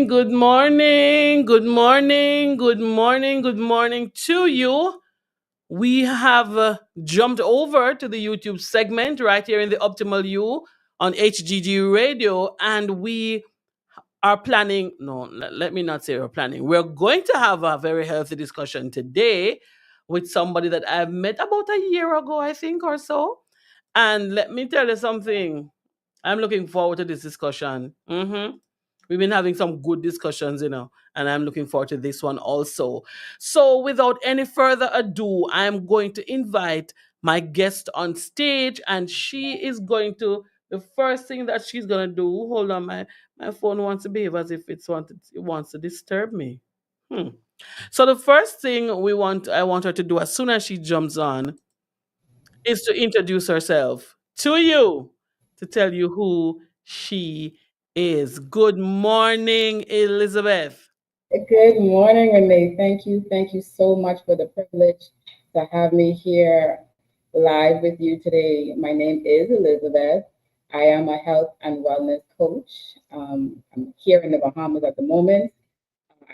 good morning, good morning, good morning, good morning to you. We have jumped over to the YouTube segment right here in the Optimal U on HGG Radio, and we are planning. No, let me not say we're planning. We're going to have a very healthy discussion today with somebody that I've met about a year ago, I think, or so. And let me tell you something. I'm looking forward to this discussion. We've been having some good discussions, and I'm looking forward to this one also. So, without any further ado, I'm going to invite my guest on stage, and she is going to. The first thing that she's gonna do. Hold on, my phone wants to behave as if it wants to disturb me. Hmm. So the first thing I want her to do as soon as she jumps on is to introduce herself to you, to tell you who she is. Good morning, Elizabeth. Good morning, Renee. Thank you. Thank you so much for the privilege to have me here live with you today. My name is Elizabeth. I am a health and wellness coach. I'm here in the Bahamas at the moment.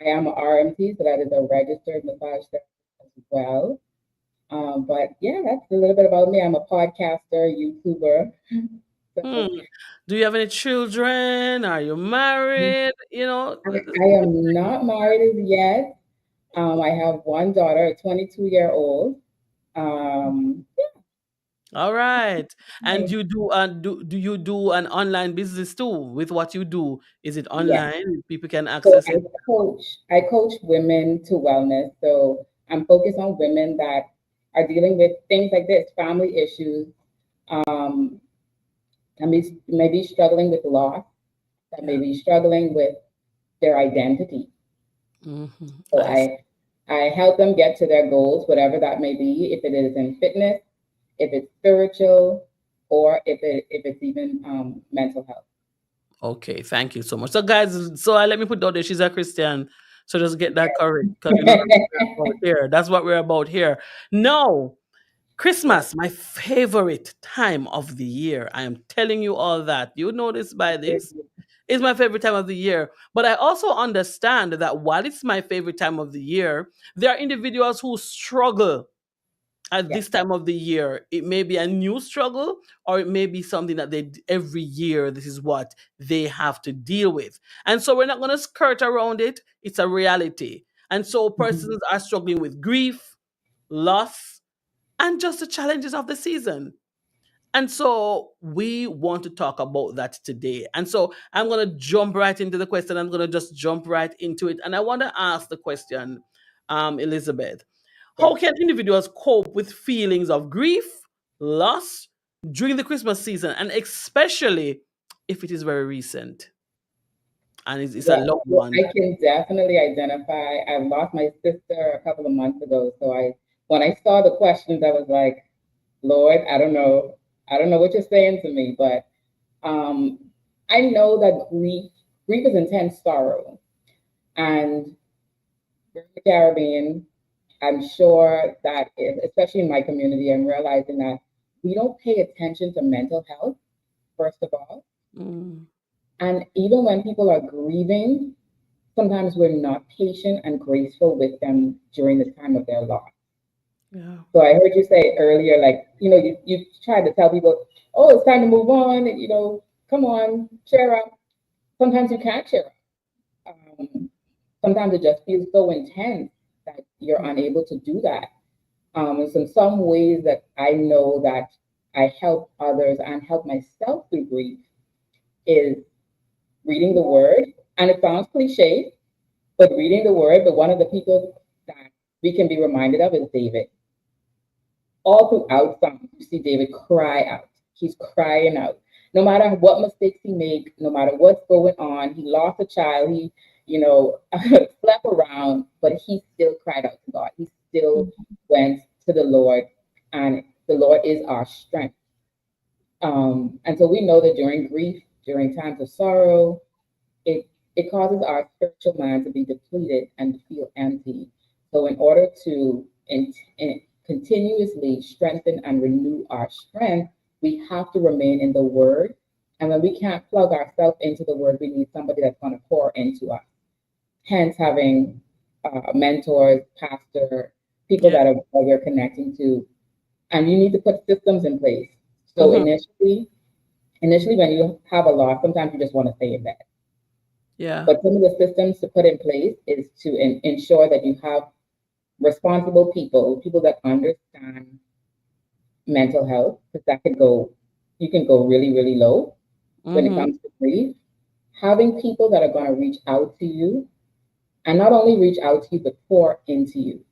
I am a RMT, so that is a registered massage therapist as well. But yeah, that's a little bit about me. I'm a podcaster, YouTuber. Hmm. So Do you have any children? Are you married? I am not married as yet. I have one daughter, a 22-year-old. Um, All right. And Hi. do you do an online business too with what you do? Is it Yes. online? People can So access I it. coach. I coach women to wellness. So I'm focused on women that are dealing with things like this, family issues, um, that may be struggling with loss, that may Yeah. be struggling with their identity. So I I help them get to their goals, whatever that may be, if it is in fitness, if it's spiritual, or if it's even mental health. Okay, thank you so much. So, guys, let me put out there. She's a Christian, so just get that correct because you know that's what we're about here. That's what we're about here. No, Yes. Christmas, my favorite time of the year. I am telling you all that. You know this by this. It's my favorite time of the year. But I also understand that while it's my favorite time of the year, there are individuals who struggle at Yes. this time of the year. It may be a new struggle, or it may be something that every year this is what they have to deal with. And so we're not going to skirt around it. It's a reality. And so Mhm. persons are struggling with grief, loss, and just the challenges of the season. And so we want to talk about that today. And so I'm going to jump right into the question. I'm going to just jump right into it. And I want to ask the question, Elizabeth, how Yes. can individuals cope with feelings of grief, loss during the Christmas season, and especially if it is very recent and it's a Yes. loved Well, one? I can definitely identify. I lost my sister a couple of months ago, so when I saw the questions, I was like, Lord, I don't know. I don't know what you're saying to me, but um, I know that grief is intense sorrow, and we're in the Caribbean. I'm sure that especially in my community, I'm realizing that we don't pay attention to mental health, first of all. Mm, And even when people are grieving, sometimes we're not patient and graceful with them during the time of their loss. yeah. So I heard you say earlier, like, you try to tell people, oh, it's time to move on, and, come on, cheer up. Sometimes you can't cheer up. Sometimes it just feels so intense that you're unable to do that. And so in some ways that I know that I help others and help myself through grief is reading the word. And it sounds cliche, but reading the word, but one of the people that we can be reminded of is David. All throughout Psalms, you see David cry out. He's crying out. No matter what mistakes he make, no matter what's going on, he lost a child, he, slept around, but he still cried out to God. He still went to the Lord, and the Lord is our strength. And so we know that during grief, during times of sorrow, it causes our spiritual man to be depleted and feel empty. So, in order to continuously strengthen and renew our strength, we have to remain in the Word. And when we can't plug ourselves into the Word, we need somebody that's going to pour into us. Hence, having mentors, pastor, people Yeah. that you're connecting to, and you need to put systems in place. So Hmm. initially, when you have a loss, sometimes you just want to stay in bed. Yeah. But some of the systems to put in place is to ensure that you have responsible people, people that understand mental health, because you can go really, really low when it Hmm. comes to grief. Having people that are going to reach out to you, and not only reach out to you, but pour into you,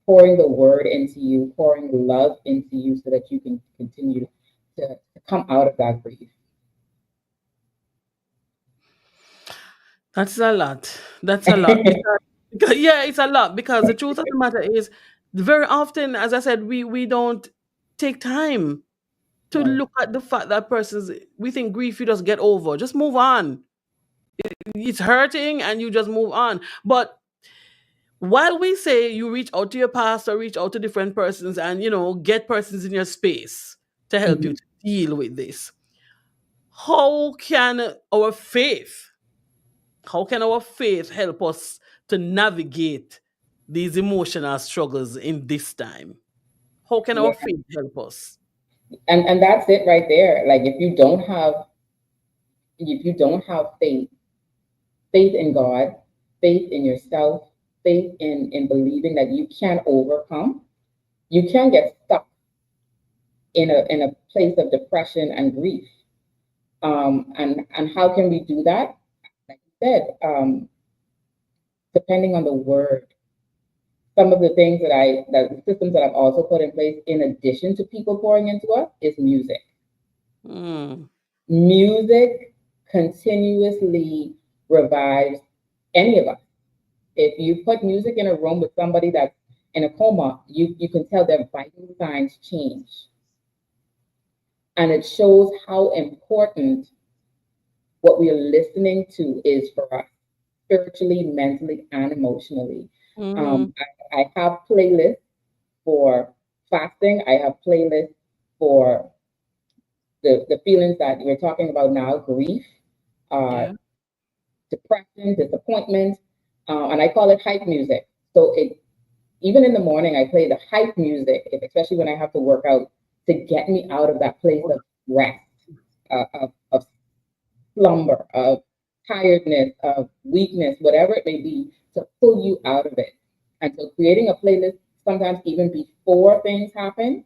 pouring the word into you, pouring love into you so that you can continue to come out of that grief. That's a lot. That's a lot. Yeah, it's a lot because the truth of the matter is, very often, as I said, we don't take time to No. look at the fact that persons, we think grief you just get over, just move on. It's hurting and you just move on. But while we say you reach out to your pastor, reach out to different persons, and get persons in your space to help you Mhm. to deal with this, how can our faith how can our faith help us to navigate these emotional struggles in this time? How can our Yeah. faith help us? And that's it right there. Like if you don't have faith in God, faith in yourself, faith in believing that you can overcome, you can get stuck in a place of depression and grief. And how can we do that? Like you said, depending on the word. Some of the things the systems that I've also put in place in addition to people pouring into us is music. Mm, Music continuously revives any of us. If you put music in a room with somebody that's in a coma, you can tell their vital signs change. And it shows how important what we are listening to is for us spiritually, mentally, and emotionally. mm, I have playlists for fasting. I have playlists for the feelings that we're talking about now, grief, uh, yeah. depression, disappointment, and I call it hype music. So even in the morning, I play the hype music, especially when I have to work out to get me out of that place of rest, of slumber, of tiredness, of weakness, whatever it may be, to pull you out of it. And so creating a playlist, sometimes even before things happen,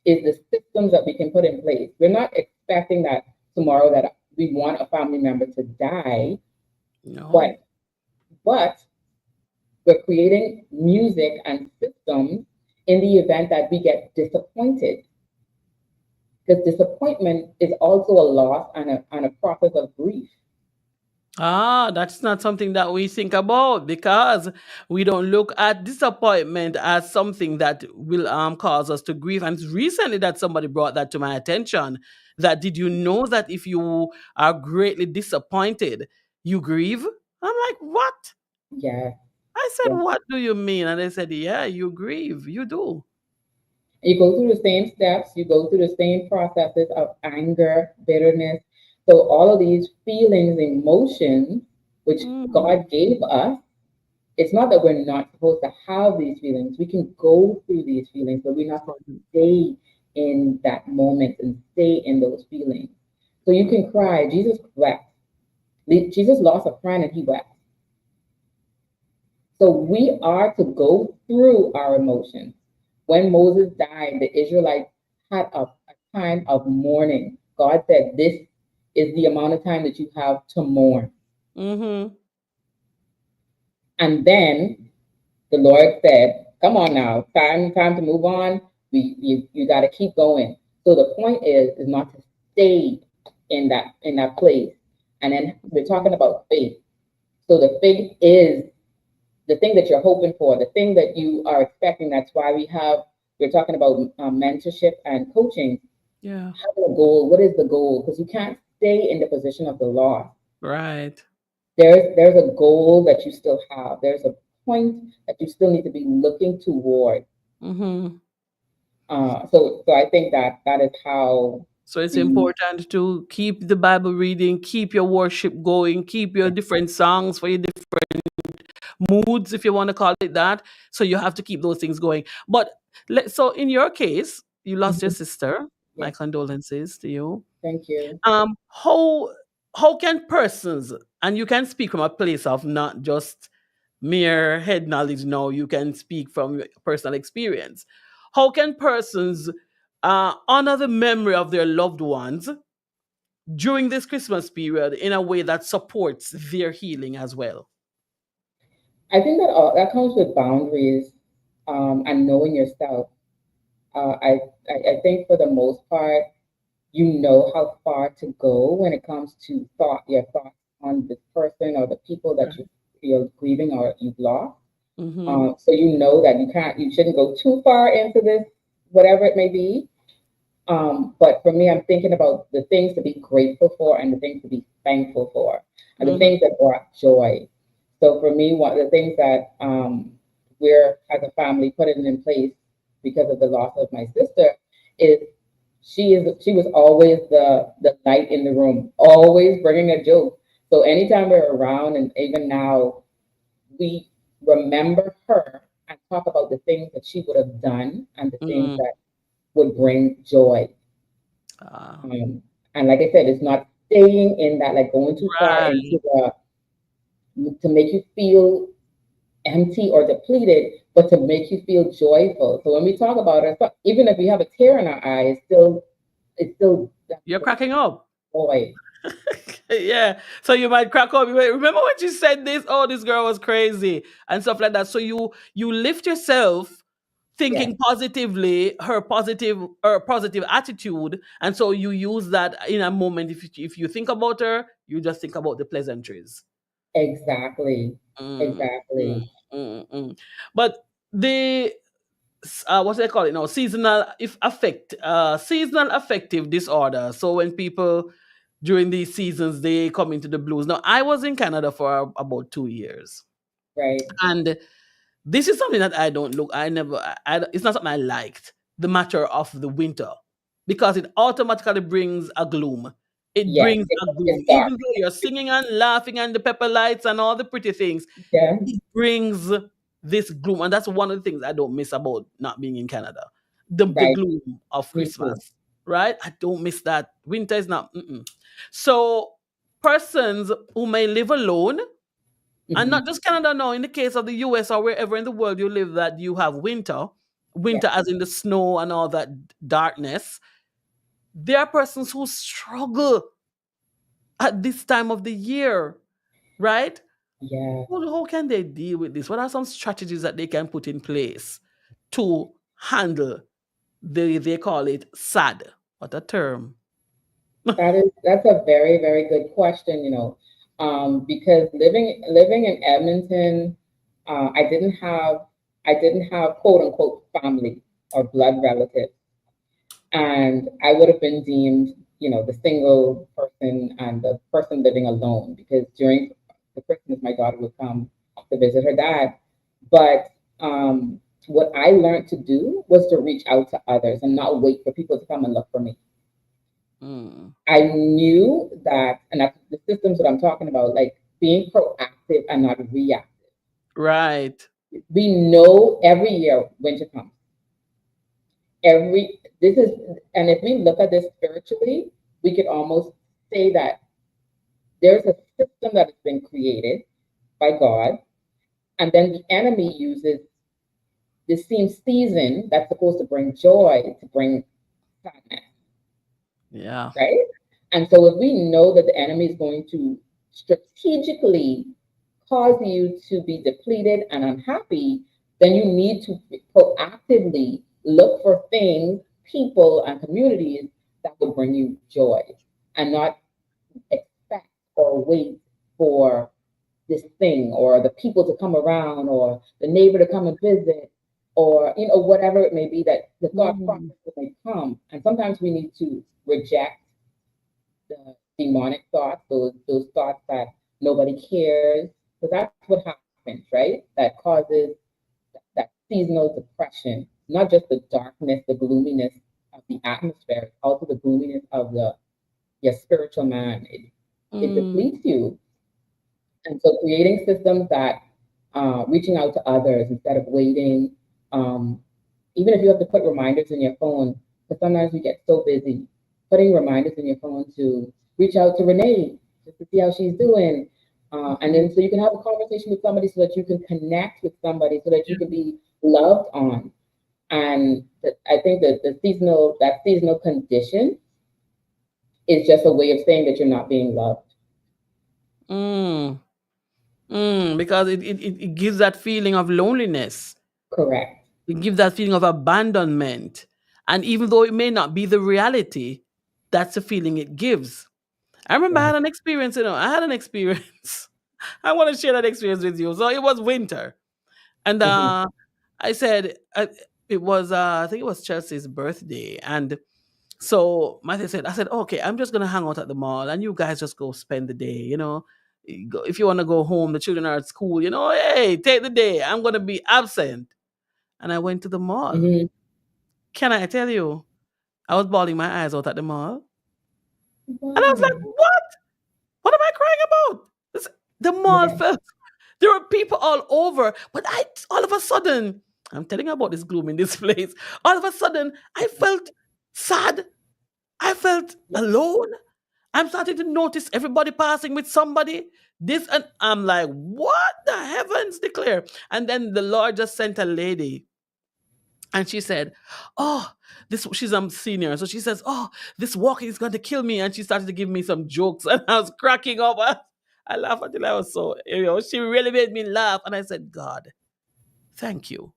is the systems that we can put in place. We're not expecting that tomorrow that we want a family member to die, No. but but we're creating music and systems in the event that we get disappointed. Because disappointment is also a loss and a process of grief. That's not something that we think about because we don't look at disappointment as something that will cause us to grieve. And it's recently that somebody brought that to my attention. That did you know that if you are greatly disappointed, you grieve? I'm like, what? Yeah, I said, yeah. what do you mean? And they said, yeah, you grieve. You do. You go through the same steps, you go through the same processes of anger, bitterness. So all of these feelings, emotions, which Mm. God gave us, it's not that we're not supposed to have these feelings. We can go through these feelings, but we're not supposed to stay in that moment and stay in those feelings. So you can cry. Jesus wept. Jesus lost a friend and he wept. So we are to go through our emotions. When Moses died, the Israelites had a time of mourning. God said, "This is the amount of time that you have to mourn." Mm-hmm. And then the Lord said, "Come on now, time to move on. You got to keep going." So the point is not to stay in that place. And then we're talking about faith. So the faith is the thing that you're hoping for, the thing that you are expecting. That's why we're talking about mentorship and coaching. Yeah. Having a goal. What is the goal? Because you can't stay in the position of the loss. Right. There's a goal that you still have. There's a point that you still need to be looking toward. Mm-hmm. So I think that that is how So it's the important to keep the Bible reading, keep your worship going, keep your different songs for your different moods, if you want to call it that. So you have to keep those things going. But so in your case, you lost your Mhm. sister. My Yeah. condolences to you. Thank you. Um, how how can persons, and you can speak from a place of not just mere head knowledge, no, you can speak from your personal experience. How can persons honor the memory of their loved ones during this Christmas period in a way that supports their healing as well? I think that that comes with boundaries, and knowing yourself. Uh, I, I think for the most part, you know how far to go when it comes to your thoughts on this person or the people that Right. you're grieving or you've lost. Mm-hmm. So you know that you shouldn't go too far into this, whatever it may be. But for me, I'm thinking about the things to be grateful for and the things to be thankful for, and the Mm-hmm. things that brought joy. So for me, one of the things that we're as a family putting in place because of the loss of my sister is she was always the light in the room, always bringing a joke. So anytime we're around, and even now, we remember her and talk about the things that she would have done and the things Mm-hmm. that would bring joy. Ah, Um, and like I said, it's not staying in that, like going too far right. into the to make you feel empty or depleted, but to make you feel joyful. So when we talk about it, even if we have a tear in our eye, it's still that's You're the cracking up. joy. Yeah. So you might crack up. You might, remember when she said this? Oh, this girl was crazy and stuff like that. So you lift yourself Yes, thinking positively, her positive attitude, and so you use that in a moment. If you think about her, you just think about the pleasantries. exactly, Mm, mm, exactly. mm. But the what do they call it now? Seasonal affective disorder. So when people during these seasons they come into the blues. Now I was in Canada for about 2 years, Right. and this is something that I don't look. I never. It's not something I liked. The matter of the winter, because it automatically brings a gloom. It Yes, brings a gloom, it's even dark. though you're singing and laughing and the pepper lights and all the pretty things. Yeah. It brings this gloom, and that's one of the things I don't miss about not being in Canada. The Right. gloom of Me too. Christmas, right? I don't miss that. Winter is not. Mm-mm. So persons who may live alone, and Hmm. not just Canada now, in the case of the US or wherever in the world you live, that you have winter Yes. as in the snow and all that darkness. There are persons who struggle at this time of the year, right? Yeah. How can they deal with this? What are some strategies that they can put in place to handle they call it sad? What a term. That's a very, very good question, because living in Edmonton, I didn't have quote unquote family or blood relatives, and I would have been deemed, the single person and the person living alone, because during the Christmas my daughter would come to visit her dad, but what I learned to do was to reach out to others and not wait for people to come and look for me. Mm, I knew that, and that's the systems that I'm talking about, like being proactive and not reactive. right. We know every year winter comes. This is, and if we look at this spiritually, we could almost say that there's a system that has been created by God, and then the enemy uses this same season that's supposed to bring joy to bring sadness, Yeah. right? And so if we know that the enemy is going to strategically cause you to be depleted and unhappy, then you need to proactively look for things, people, and communities that will bring you joy, and not expect or wait for this thing or the people to come around or the neighbor to come and visit, or whatever it may be, that the thought Mm, process may come. And sometimes we need to reject the demonic thoughts, those thoughts that nobody cares, because that's what happens, right? That causes that seasonal depression, not just the darkness, the gloominess of the atmosphere, it's also the gloominess of the your spiritual man. It mm, depletes you. And so creating systems that reaching out to others instead of waiting. Um, Even if you have to put reminders in your phone, because sometimes we get so busy, putting reminders in your phone to reach out to Renee just to see how she's doing. And then so you can have a conversation with somebody so that you can connect with somebody so that you can be loved on. And I think that that seasonal condition is just a way of saying that you're not being loved. Mm. Because it gives that feeling of loneliness. Correct. It gives that feeling of abandonment. And even though it may not be the reality, that's the feeling it gives. I remember I Yeah. had an experience, I had an experience. I want to share that experience with you. So it was winter. And Mhm. I said, it was, I think it was Chelsea's birthday. And so Matthew said, I said, okay, I'm just going to hang out at the mall and you guys just go spend the day, If you want to go home, the children are at school, hey, take the day. I'm going to be absent. And I went to the mall. Mhm. Can I tell you? I was bawling my eyes out at the mall. And I was like, Wow. what? What am I crying about? The mall Yeah. felt, there were people all over, but all of a sudden, I'm telling you about this gloom in this place. All of a sudden, I felt sad. I felt alone. I'm starting to notice everybody passing with somebody. This and I'm like, what the heavens declare? And then the Lord just sent a lady and she said, "Oh, this she's a senior." So she says, "Oh, this walking is going to kill me." And she started to give me some jokes and I was cracking up. I laughed until I was so, she really made me laugh. And I said, God, thank you.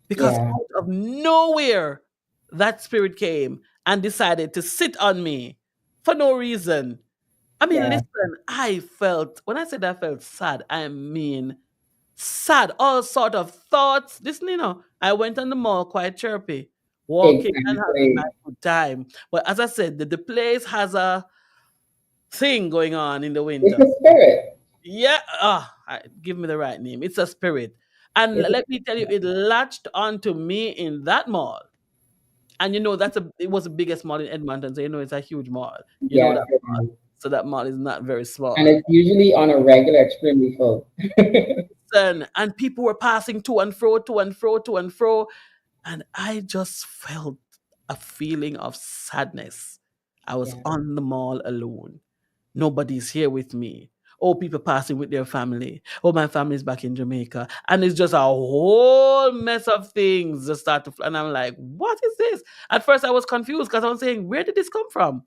Because Yeah. out of nowhere, that spirit came and decided to sit on me for no reason. I mean, Yeah. listen, I felt, when I said I felt sad, I mean sad, all sort of thoughts. Listen, I went on the mall quite chirpy, walking and having my Exactly. good time. But as I said, the place has a thing going on in the It's winter. a spirit. Yeah, give me the right name. It's a spirit. And It's a let me tell you, it latched onto me in that mall. And it was the biggest mall in Edmonton, so it's a huge mall. You know yes, that it mall. is. So that mall is not very And small. it's usually on a regular extremely full. And people were passing to and fro, to and fro, to and fro. And I just felt a feeling of sadness. I was Yeah. on the mall alone. Nobody's here with me. Oh, people passing with their family. Oh, my family's back in Jamaica. And it's just a whole mess of things just start to and I'm like, what is this? At first I was confused because I was saying, where did this come from?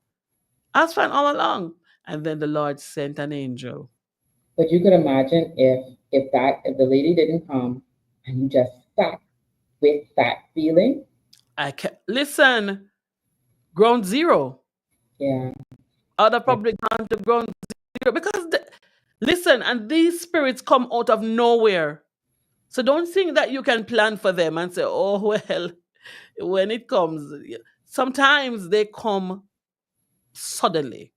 I was fine all along. And then the Lord sent an angel. But you could imagine if the lady didn't come and you just sat with that feeling. I kept listen, ground zero. Yeah. I'd have Yeah. probably gone to ground zero because listen, and these spirits come out of nowhere. So don't think that you can plan for them and say, oh, well, when it comes, sometimes they come suddenly.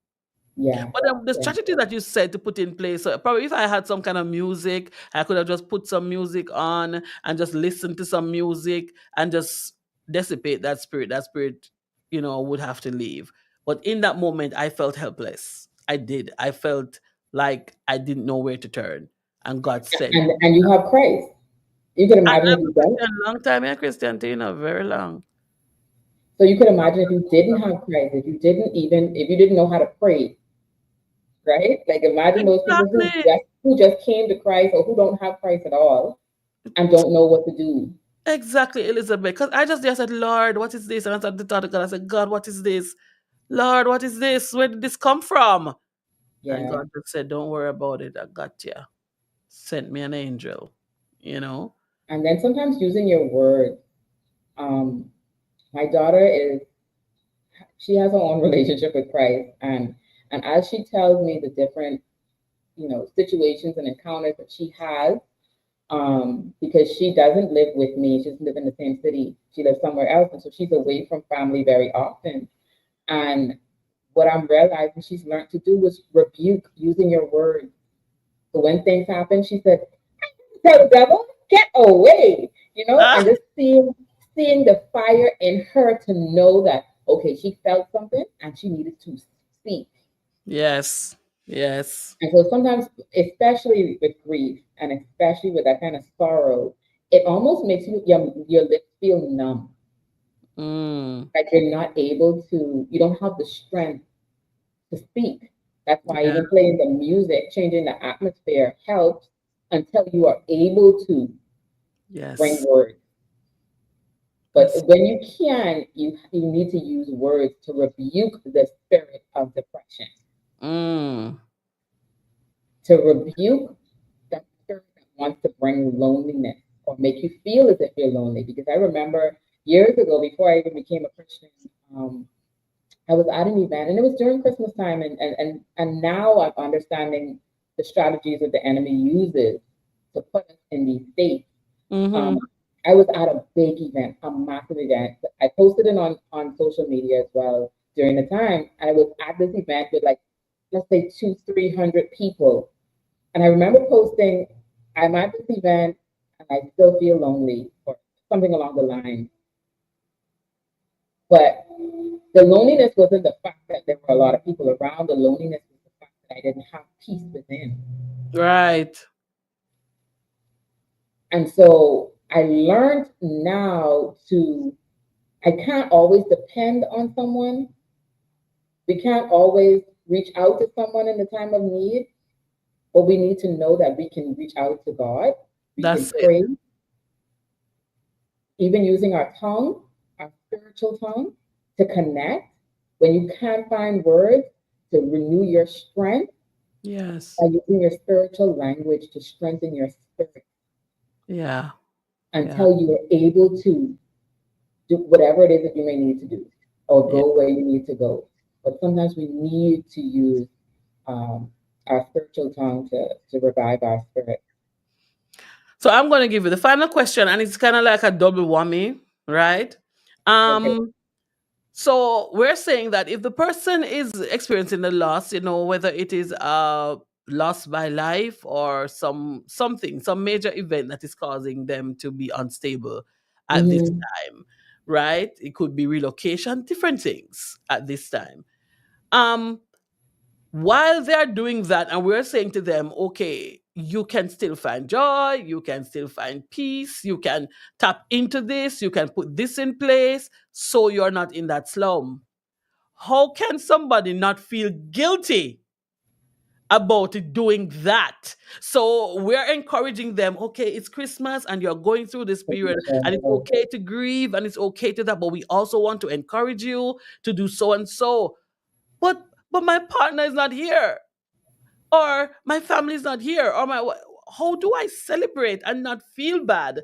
Yeah. But the Yeah. strategy that you said to put in place, so probably if I had some kind of music, I could have just put some music on and just listen to some music and just dissipate that spirit. That spirit, would have to leave. But in that moment, I felt helpless. I did. I felt like I didn't know where to turn. And God said, And you have Christ. You could and imagine I'm if you a don't. Christian, long time, yeah, Christian, Tina, very long. So you could imagine if you didn't have Christ, if you didn't know how to pray, right? Like imagine those people Exactly. who just came to Christ or who don't have Christ at all and don't know what to do. Exactly, Elizabeth. Because I just there said, Lord, what is this? And I said the thought of God. I said, God, what is this? Lord, what is this? Where did this come from? And Yeah. God just said, don't worry about it. I got you. Sent me an angel, you know? And then sometimes using your words. Um, my daughter she has her own relationship with Christ, and as she tells me the different situations and encounters that she has, because she doesn't live with me, she doesn't live in the same city, she lives somewhere else, and so she's away from family very often. And what I'm realizing she's learned to do is rebuke using your words. So when things happen, she said, "Tell the devil, get away," Ah, and just seeing the fire in her to know that okay, she felt something and she needed to speak. yes. Yes. And so sometimes, especially with grief and especially with that kind of sorrow, it almost makes your lips feel numb. Mm. Like you're not able to, you don't have the strength to speak. That's why Yeah. even playing the music, changing the atmosphere helps until you are able to bring Yes. words. But That's. when you can, you need to use words to rebuke the spirit of depression, Mm. to rebuke that spirit that wants to bring loneliness or make you feel as if you're lonely. Because I remember years ago, before I even became a Christian, um, I was at an event and it was during Christmas time, and now I'm understanding the strategies that the enemy uses to put us in these states. Mm-hmm. Um, I was at a big event, a massive event. I posted it on social media as well during the time. I was at this event with like, let's say 300 people. And I remember posting, I'm at this event and I still feel lonely or something along the line. But the loneliness wasn't the fact that there were a lot of people around. The loneliness was the fact that I didn't have peace within. Right. And so I learned now to, I can't always depend on someone. We can't always reach out to someone in the time of need, but we need to know that we can reach out to God. We can That's it. pray, even using our tongue, our spiritual tongue, to connect. When you can't find words, to renew your strength Yes. by using your spiritual language to strengthen your spirit Yeah. Yeah. until you are able to do whatever it is that you may need to do or Yeah. go where you need to go. But sometimes we need to use um, our spiritual tongue to revive our spirit. So I'm going to give you the final question, and it's kind of like a double whammy, right? Okay. Um, So we're saying that if the person is experiencing the loss, whether it is loss by life or some major event that is causing them to be unstable at this Mm-hmm. time, right? It could be relocation, different things at this time. Um, while they're doing that, and we're saying to them, okay, you can still find joy, you can still find peace, you can tap into this, you can put this in place so you're not in that slum. How can somebody not feel guilty about doing that? So we're encouraging them, okay, it's Christmas and you're going through this period, and it's okay to grieve and it's okay to that, but we also want to encourage you to do so and so. But my partner is not here, or my family is not here, or how do I celebrate and not feel bad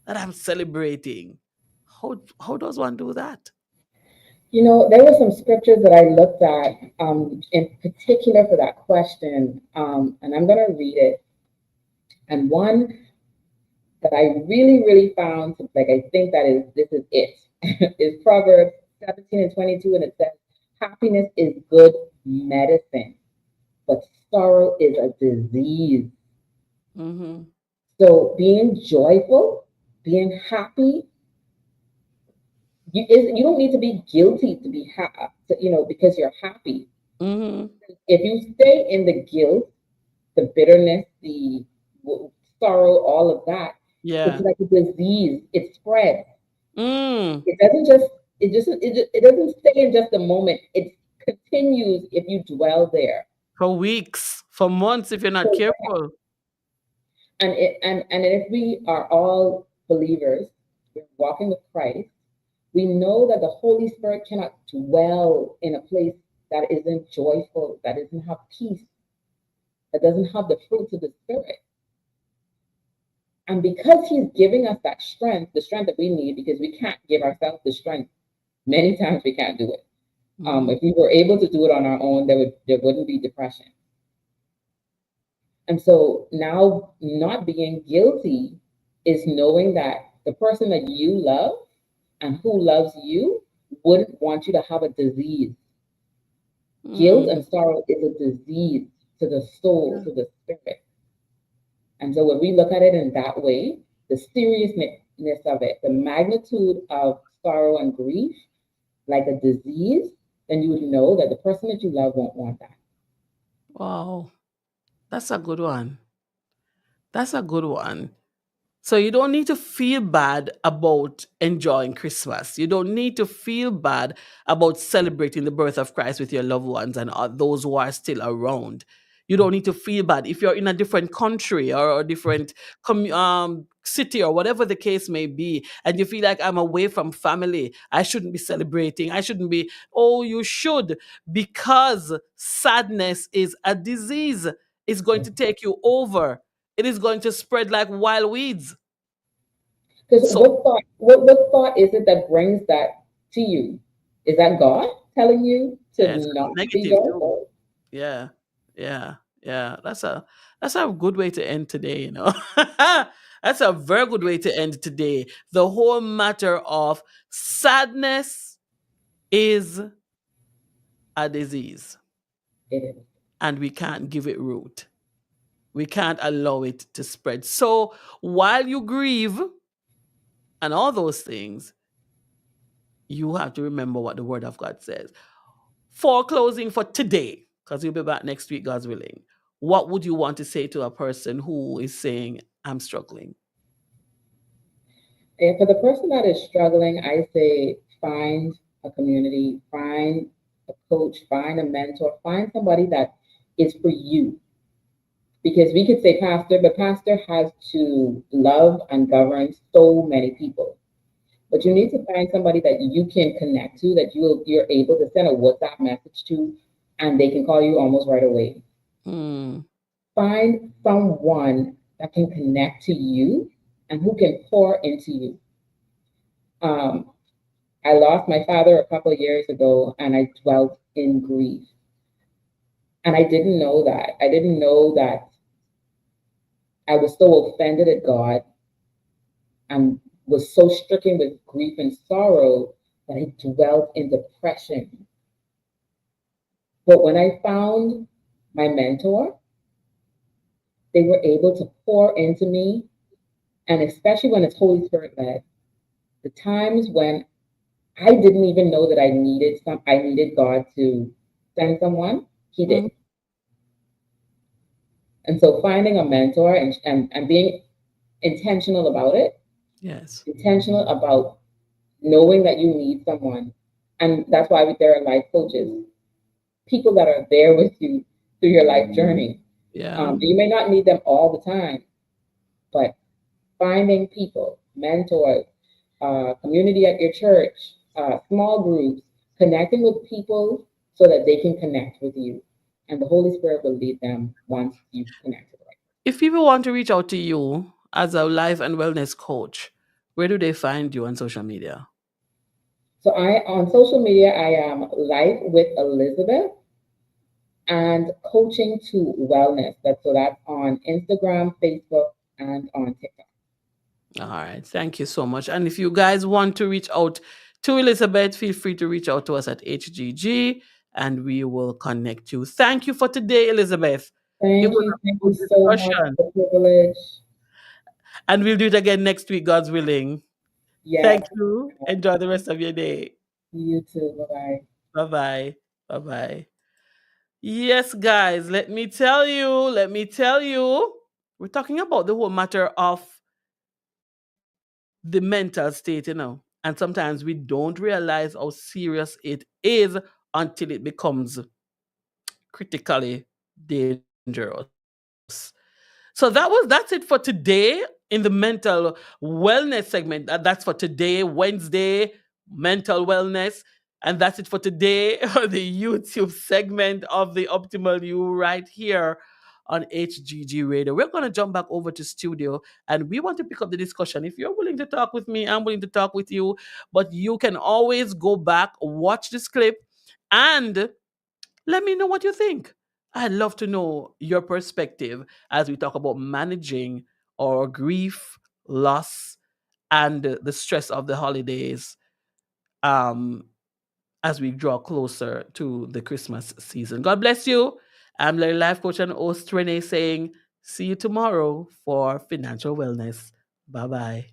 that I'm celebrating? How does one do that? You know, there were some scriptures that I looked at in particular for that question, and I'm going to read it. And one that I really, really found, like I think that is this is it, is Proverbs 17:22, and it says, "Happiness is good medicine, but sorrow is a disease." Mm-hmm. So being joyful, being happy, you don't need to be guilty to be happy, because you're happy. Mm-hmm. If you stay in the guilt, the bitterness, the sorrow, all of that, it's Yeah. like a disease. It spreads. Mm. It doesn't just it doesn't stay in just a moment. It continues if you dwell there. For weeks, for months, if you're not careful. And if we are all believers, we're walking with Christ, we know that the Holy Spirit cannot dwell in a place that isn't joyful, that doesn't have peace, that doesn't have the fruits of the Spirit. And because He's giving us that strength, the strength that we need, because we can't give ourselves the strength, many times we can't do it. Mhm. If we were able to do it on our own, there wouldn't be depression. And so now, not being guilty is knowing that the person that you love and who loves you wouldn't want you to have a disease. Guilt Mm. and sorrow is a disease to the soul, Yeah. to the spirit. And so when we look at it in that way, the seriousness of it, the magnitude of sorrow and grief, like a disease, then you would know that the person that you love won't want that. Wow. That's a good one. That's a good one. So you don't need to feel bad about enjoying Christmas. You don't need to feel bad about celebrating the birth of Christ with your loved ones and those who are still around. You don't need to feel bad if you're in a different country or a different city or whatever the case may be, and you feel like I'm away from family. I shouldn't be celebrating. I shouldn't be. Oh, you should, because sadness is a disease. It's going to take you over. It is going to spread like wild weeds. Because So what thought is it that brings that to you? Is that God telling you yeah, to it's not be negative too. joyful? Yeah, yeah, yeah. That's a good way to end today. That's a very good way to end today. The whole matter of sadness is a disease, It is. and we can't give it root. We can't allow it to spread. So while you grieve and all those things, you have to remember what the Word of God says. For closing for today, because you'll be back next week, God's willing, what would you want to say to a person who is saying, I'm struggling? And for the person that is struggling, I say find a community, find a coach, find a mentor, find somebody that is for you. Because we could say pastor, but pastor has to love and govern so many people. But you need to find somebody that you can connect to, that you're able to send a WhatsApp message to, and they can call you almost right away. Hmm. Find someone that can connect to you and who can pour into you. Um, I lost my father a couple of years ago, and I dwelt in grief. And I didn't know that. I didn't know that I was so offended at God and was so stricken with grief and sorrow that I dwelt in depression. But when I found my mentor, they were able to pour into me, and especially when it's Holy Spirit led, the times when I didn't even know that I needed God to send someone, He Hmm. did. And so finding a mentor and being intentional about it, Yes. intentional about knowing that you need someone. And that's why there are life coaches, people that are there with you through your life journey. Yeah. You may not need them all the time, but finding people, mentors, community at your church, small groups, connecting with people so that they can connect with you. And the Holy Spirit will lead them once you connect with them. If people want to reach out to you as a life and wellness coach, where do they find you on social media? So I on social media I am Life with Elizabeth and Coaching to Wellness. That's on Instagram, Facebook, and on TikTok. All right. Thank you so much. And if you guys want to reach out to Elizabeth, feel free to reach out to us at HGG and we will connect you. Thank you for today, Elizabeth. It was Thank a you good so much discussion. for the privilege. And we'll do it again next week, God's willing. Yes, Thank you. Enjoy the rest of your day. you too. Bye bye. Bye bye. Bye bye. Yes, guys, let me tell you, we're talking about the whole matter of the mental state. And sometimes we don't realize how serious it is until it becomes critically dangerous. So that's it for today in the mental wellness segment. That's for today, Wednesday, mental wellness. And that's it for today on the YouTube segment of the Optimal You right here on HGG Radio. We're going to jump back over to studio and we want to pick up the discussion. If you're willing to talk with me, I'm willing to talk with you. But you can always go back, watch this clip, and let me know what you think. I'd love to know your perspective as we talk about managing our grief, loss, and the stress of the holidays um, as we draw closer to the Christmas season. God bless you. I'm Larry Life Coach and host Renee saying, see you tomorrow for financial wellness. Bye bye.